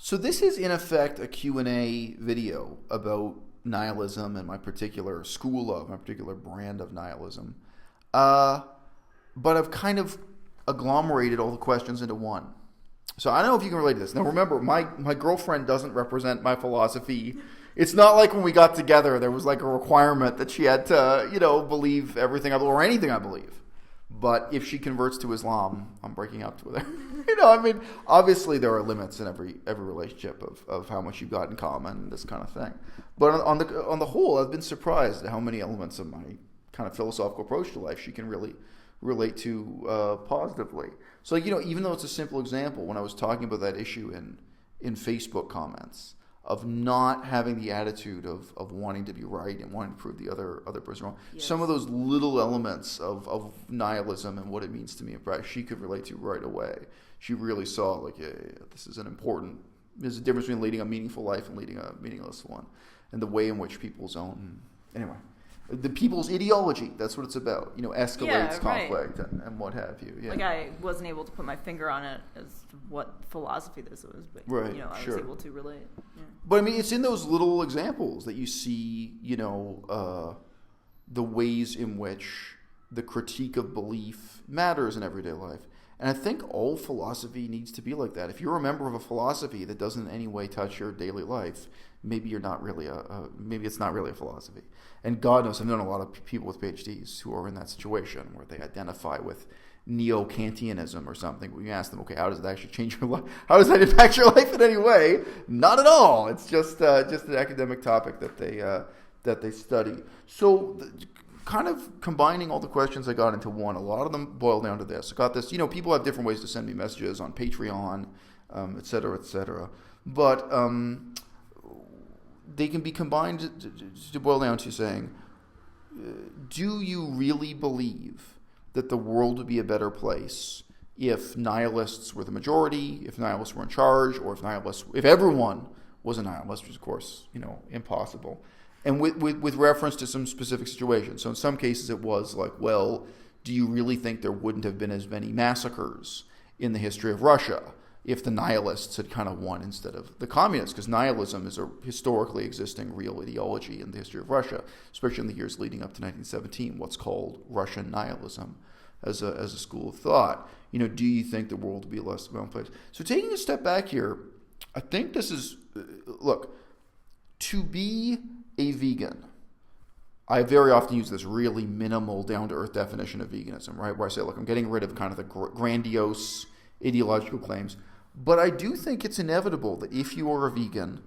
So this is, in effect, a Q&A video about nihilism and my particular school of, my particular brand of nihilism. But I've kind of agglomerated all the questions into one. So I don't know if you can relate to this. Now remember, my girlfriend doesn't represent my philosophy. It's not like when we got together, there was like a requirement that she had to, believe everything I believe or anything I believe. But if she converts to Islam, I'm breaking up with her. Obviously there are limits in every relationship of how much you've got in common and this kind of thing. But on the whole, I've been surprised at how many elements of my kind of philosophical approach to life she can really relate to positively. So, even though it's a simple example, when I was talking about that issue in Facebook comments, of not having the attitude of wanting to be right and wanting to prove the other person wrong. Yes. Some of those little elements of nihilism and what it means to me in practice, she could relate to right away. She really saw, this is there's a difference between leading a meaningful life and leading a meaningless one. And the way in which people's the people's ideology, that's what it's about, escalates conflict and what have you. Yeah. I wasn't able to put my finger on it as to what philosophy this was, but, I was able to relate. Yeah. But, it's in those little examples that you see, the ways in which the critique of belief matters in everyday life. And I think all philosophy needs to be like that. If you're a member of a philosophy that doesn't in any way touch your daily life, maybe you're not really maybe it's not really a philosophy. And God knows, I've known a lot of people with PhDs who are in that situation where they identify with neo-Kantianism or something. When you ask them, okay, how does it actually change your life? How does that impact your life in any way? Not at all. It's just an academic topic that they study. So kind of combining all the questions I got into one, a lot of them boil down to this. I got this, people have different ways to send me messages on Patreon, et cetera, et cetera. But they can be combined to boil down to saying, do you really believe that the world would be a better place if nihilists were the majority, if nihilists were in charge, or if everyone was a nihilist, which is, of course, impossible. And with reference to some specific situations. So in some cases it was like, well, do you really think there wouldn't have been as many massacres in the history of Russia if the nihilists had kind of won instead of the communists? Because nihilism is a historically existing real ideology in the history of Russia, especially in the years leading up to 1917, what's called Russian nihilism as a school of thought. Do you think the world would be a less well place? So taking a step back here, I think this is, look, to be a vegan, I very often use this really minimal, down-to-earth definition of veganism, right? Where I say, look, I'm getting rid of kind of the grandiose ideological claims. But I do think it's inevitable that if you are a vegan,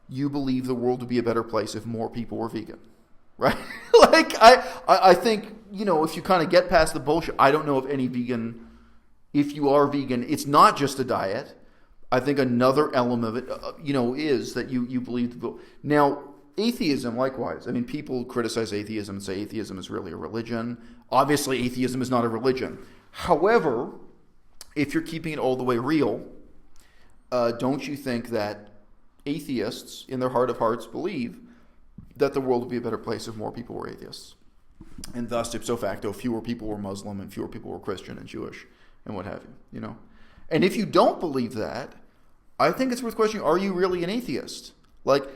you believe the world would be a better place if more people were vegan, right? I think, if you kind of get past the bullshit, I don't know if any vegan, if you are vegan, it's not just a diet. I think another element of it, is that you believe. Now, atheism, likewise. People criticize atheism and say atheism is really a religion. Obviously, atheism is not a religion. However, if you're keeping it all the way real, don't you think that atheists, in their heart of hearts, believe that the world would be a better place if more people were atheists? And thus, ipso facto, fewer people were Muslim and fewer people were Christian and Jewish and what have you, And if you don't believe that, I think it's worth questioning, are you really an atheist?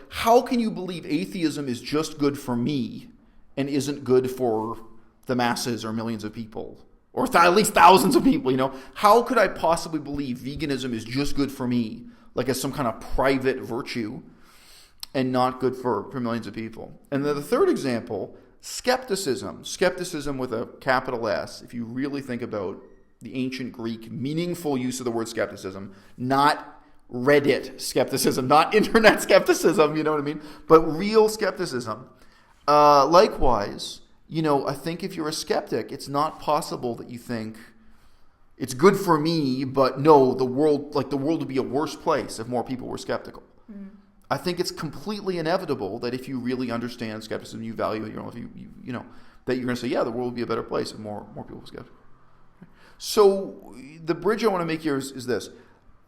How can you believe atheism is just good for me and isn't good for the masses or millions of people? Or at least thousands of people, How could I possibly believe veganism is just good for me, as some kind of private virtue, and not good for millions of people? And then the third example, skepticism. Skepticism with a capital S, if you really think about the ancient Greek meaningful use of the word skepticism, not Reddit skepticism, not internet skepticism, you know what I mean? But real skepticism. Likewise, I think if you're a skeptic, it's not possible that you think it's good for me, but no, the world would be a worse place if more people were skeptical. Mm. I think it's completely inevitable that if you really understand skepticism, you value it, that you're going to say, yeah, the world would be a better place if more people were skeptical. So the bridge I want to make here is this.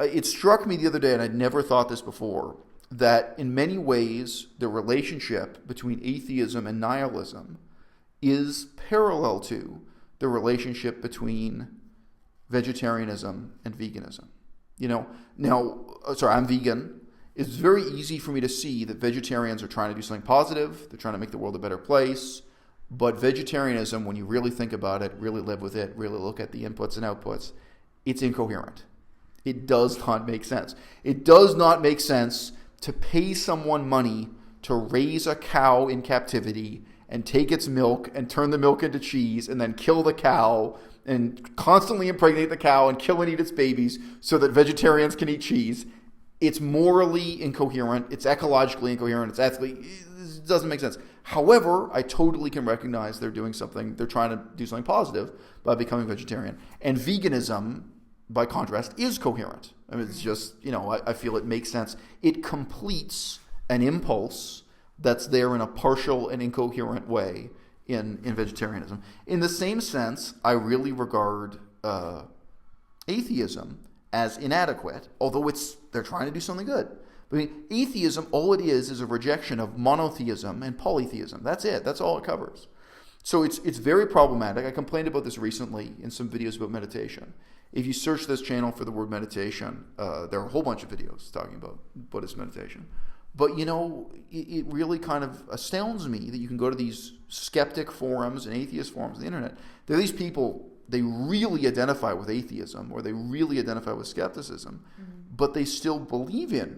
It struck me the other day, and I'd never thought this before, that in many ways the relationship between atheism and nihilism is parallel to the relationship between vegetarianism and veganism. I'm vegan. It's very easy for me to see that vegetarians are trying to do something positive. They're trying to make the world a better place. But vegetarianism, when you really think about it, really live with it, really look at the inputs and outputs, it's incoherent. It does not make sense. It does not make sense to pay someone money to raise a cow in captivity and take its milk and turn the milk into cheese and then kill the cow and constantly impregnate the cow and kill and eat its babies so that vegetarians can eat cheese. It's morally incoherent. It's ecologically incoherent. It's ethically, it doesn't make sense. However, I totally can recognize they're trying to do something positive by becoming vegetarian. And veganism, by contrast, is coherent. I mean, it's just, I feel it makes sense. It completes an impulse that's there in a partial and incoherent way in vegetarianism. In the same sense, I really regard atheism as inadequate, although they're trying to do something good. I mean, atheism, all it is a rejection of monotheism and polytheism. That's it. That's all it covers. So it's very problematic. I complained about this recently in some videos about meditation. If you search this channel for the word meditation, there are a whole bunch of videos talking about Buddhist meditation. But, it really kind of astounds me that you can go to these skeptic forums and atheist forums on the internet. There are these people, they really identify with atheism or they really identify with skepticism, but they still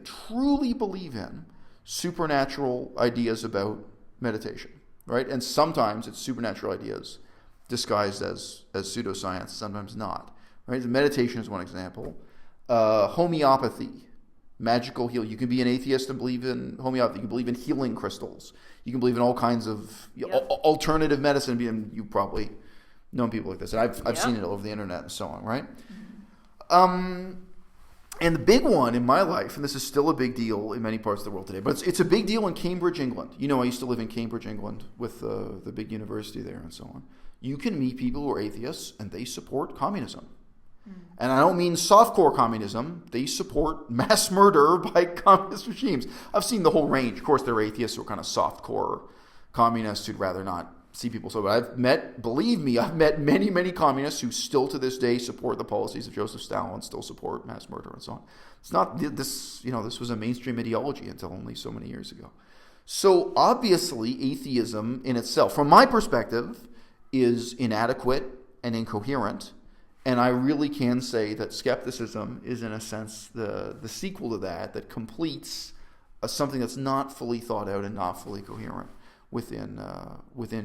truly believe in supernatural ideas about meditation, right? And sometimes it's supernatural ideas disguised as pseudoscience, sometimes not, right? Meditation is one example. Homeopathy, magical healing. You can be an atheist and believe in homeopathy. You can believe in healing crystals. You can believe in all kinds of alternative medicine. And you've probably known people like this. And I've seen it all over the internet and so on, right? And the big one in my life, and this is still a big deal in many parts of the world today, but it's a big deal in Cambridge, England. I used to live in Cambridge, England with the big university there and so on. You can meet people who are atheists and they support communism. And I don't mean softcore communism. They support mass murder by communist regimes. I've seen the whole range. Of course, there are atheists who are kind of softcore communists who'd rather not see people so. But I've met many, many communists who still to this day support the policies of Joseph Stalin, still support mass murder and so on. It's not this, this was a mainstream ideology until only so many years ago. So obviously, atheism in itself, from my perspective, is inadequate and incoherent. And I really can say that skepticism is, in a sense, the sequel to that completes something that's not fully thought out and not fully coherent within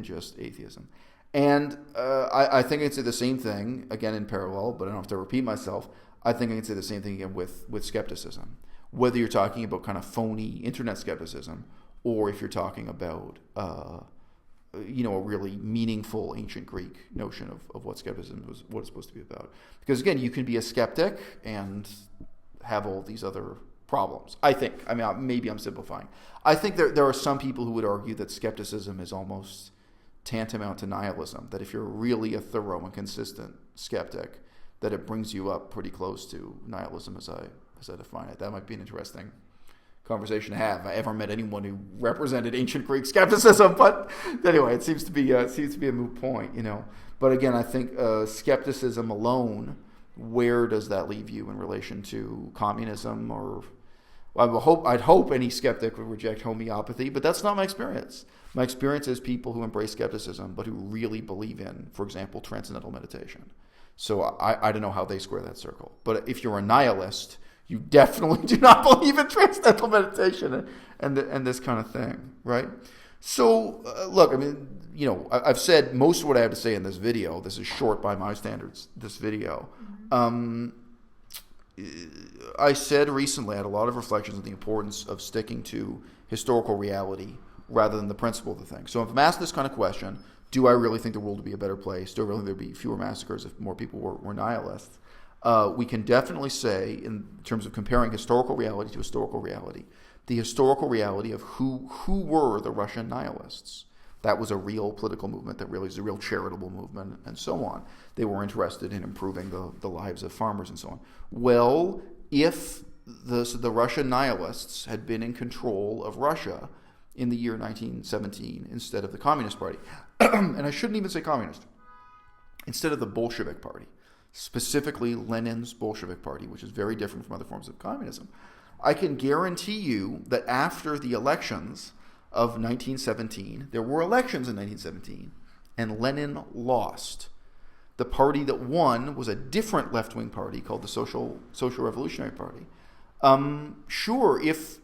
just atheism. And I think I can say the same thing, again in parallel, but I don't have to repeat myself. I think I can say the same thing again with skepticism. Whether you're talking about kind of phony internet skepticism or if you're talking about a really meaningful ancient Greek notion of what skepticism was, what it's supposed to be about. Because again, you can be a skeptic and have all these other problems. I think. I mean, maybe I'm simplifying. I think there are some people who would argue that skepticism is almost tantamount to nihilism. That if you're really a thorough and consistent skeptic, that it brings you up pretty close to nihilism as I define it. That might be an interesting conversation to have. I ever met anyone who represented ancient Greek skepticism, but anyway, it seems to be a moot point, But again, I think skepticism alone, where does that leave you in relation to communism? Or I'd hope any skeptic would reject homeopathy, but that's not my experience. My experience is people who embrace skepticism, but who really believe in, for example, transcendental meditation. So I don't know how they square that circle. But if you're a nihilist, you definitely do not believe in transcendental meditation and this kind of thing, right? So, look, I mean, I've said most of what I have to say in this video. This is short by my standards, this video. I said recently, I had a lot of reflections on the importance of sticking to historical reality rather than the principle of the thing. So if I'm asked this kind of question, do I really think the world would be a better place? Do I really think there'd be fewer massacres if more people were nihilists? We can definitely say, in terms of comparing historical reality to historical reality, the historical reality of who were the Russian nihilists. That was a real political movement, that really is a real charitable movement, and so on. They were interested in improving the lives of farmers and so on. Well, if the Russian nihilists had been in control of Russia in the year 1917 instead of the Communist Party, and I shouldn't even say communist, instead of the Bolshevik Party, specifically Lenin's Bolshevik Party, which is very different from other forms of communism, I can guarantee you that after the elections of 1917, there were elections in 1917, and Lenin lost. The party that won was a different left-wing party called the Social Revolutionary Party. Sure, if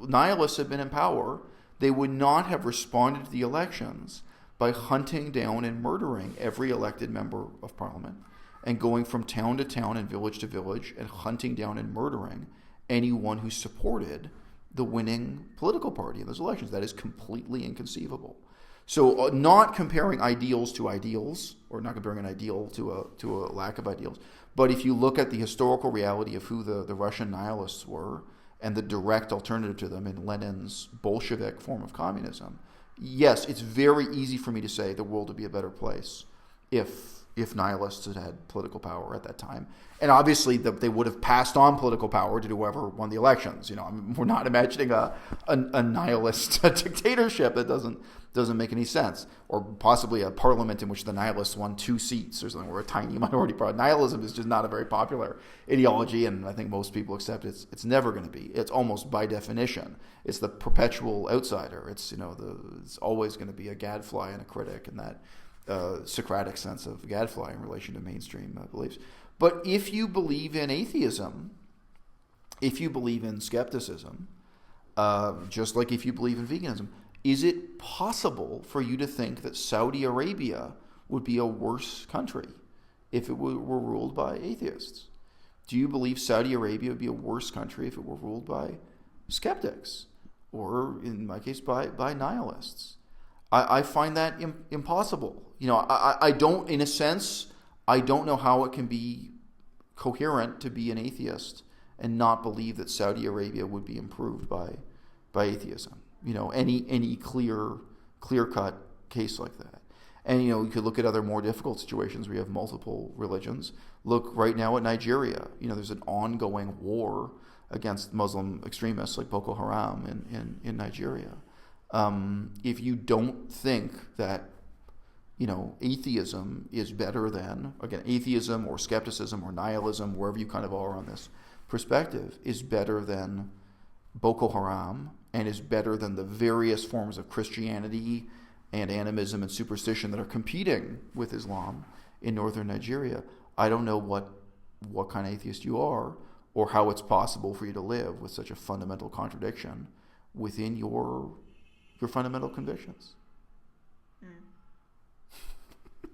nihilists had been in power, they would not have responded to the elections by hunting down and murdering every elected member of parliament and going from town to town and village to village and hunting down and murdering anyone who supported the winning political party in those elections. That is completely inconceivable. So not comparing ideals to ideals, or not comparing an ideal to a lack of ideals, but if you look at the historical reality of who the Russian nihilists were and the direct alternative to them in Lenin's Bolshevik form of communism, yes, it's very easy for me to say the world would be a better place if nihilists had political power at that time. And obviously they would have passed on political power to whoever won the elections. We're not imagining a nihilist dictatorship. That doesn't make any sense. Or possibly a parliament in which the nihilists won 2 seats or something, or a tiny minority party. Nihilism is just not a very popular ideology, and I think most people accept it's never going to be. It's almost by definition. It's the perpetual outsider. It's it's always going to be a gadfly and a critic, and that Socratic sense of gadfly in relation to mainstream beliefs. But if you believe in atheism, if you believe in skepticism, just like if you believe in veganism, is it possible for you to think that Saudi Arabia would be a worse country if it were ruled by atheists? Do you believe Saudi Arabia would be a worse country if it were ruled by skeptics, or in my case, by nihilists? I find that impossible. I don't, in a sense, I don't know how it can be coherent to be an atheist and not believe that Saudi Arabia would be improved by atheism. Any clear-cut case like that. And, you could look at other more difficult situations where you have multiple religions. Look right now at Nigeria. There's an ongoing war against Muslim extremists like Boko Haram in Nigeria. If you don't think that, atheism is better than, again, atheism or skepticism or nihilism, wherever you kind of are on this perspective, is better than Boko Haram and is better than the various forms of Christianity and animism and superstition that are competing with Islam in northern Nigeria, I don't know what kind of atheist you are, or how it's possible for you to live with such a fundamental contradiction within your fundamental convictions.